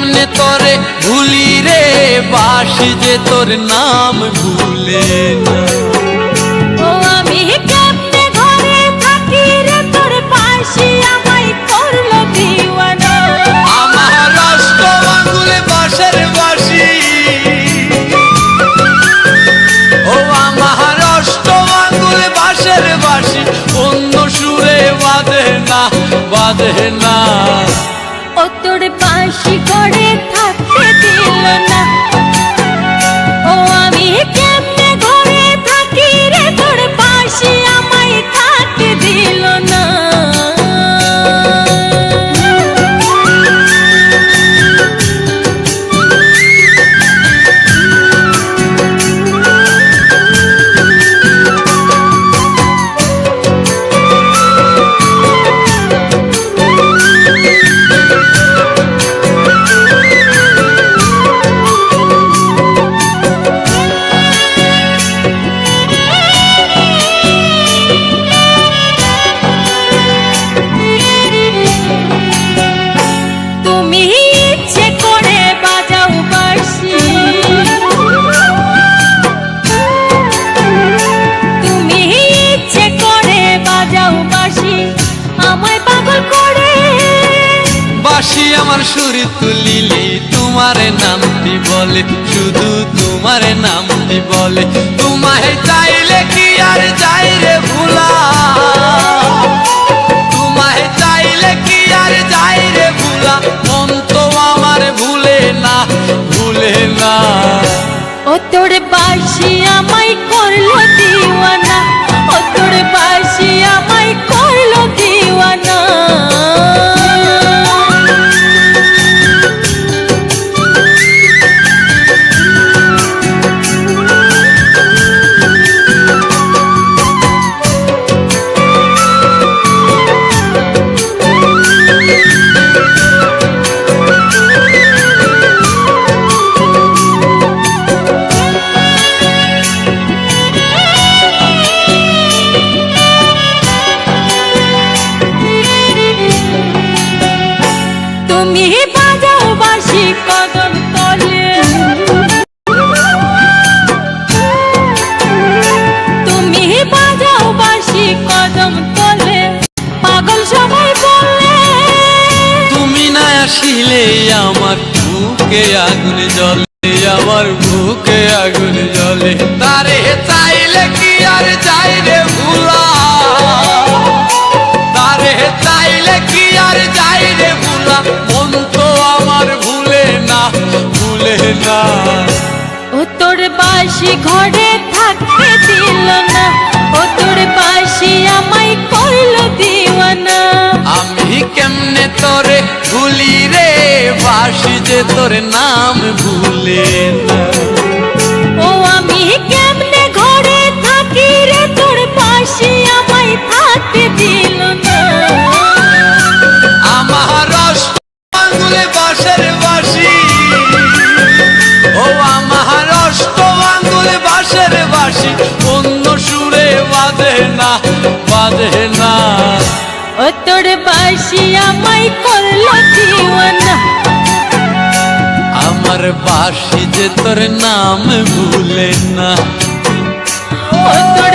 কেমনে তোরে ভুলি রে বাসি যে তোর নাম ভুলে না। ও আমি কেমনে ঘরে থাকি রে তোর বাসি আমায় করলো দিওয়ানা। আমার অষ্ট আঙ্গুলে বাঁশের বাঁশি, ও আমার অষ্ট আঙ্গুলে বাঁশের বাঁশি অন্য সুরে বাঁধে না, বাঁধে না। ও তোর বাসি ঘরে থাকতে দিল না। ও আমি কেমনে ঘরে থাকি রে তোর বাসি আমায় থাকতে দিল না। বাঁশি আমার সুরে তুলিলে তোমারে নামটি বলে, শুধু তোমারে নামটি বলে। তোমায় চাইলে কি আর যাই রে ভুলা, তোমায় চাইলে কি আর যাই রে ভুলা। মন তো আমার ভুলে না, ভুলে না। ও তোর বাসি আমায় করলো দিওয়ানা। ও তোর বাসি আমায় করলো দিওয়ানা। তুমি বাজাও বাঁশি কদম তলে, তুমি বাজাও বাঁশি কদম তলে। পাগল সবাই বলে তুমি না আসিলে আমার বুকে আগুন জ্বলে, আমার বুকে আগুন জ্বলে। তারে চাইলে কি আর যাই রে ভুলা, তারে চাইলে কি আর যাই রে ভুলা। মন তো আমার ভুলে না, ভুলে না। ও তোর বাসি ঘরে থাকতে দিল না। ও তোর বাসি আমায় করলো দিওয়ানা। আমি কেমনে তোরে ভুলি রে বাসি যে তোর নাম ভুলে না। ও আমি কেমনে ঘরে থাকি রে তোর বাসি আমায় থাকতে দিল না। আমার অষ্ট আঙ্গুলে বাঁশের বাঁশি, ও আমার অষ্ট আঙ্গুলে বাঁশের বাঁশি অন্য সুরে বাঁধে না, বাঁধে না। ও তোর বাসি আমায় করলো দিওয়ানা। আমার বাঁশি যে তোর নাম ভুলে না। ও তোর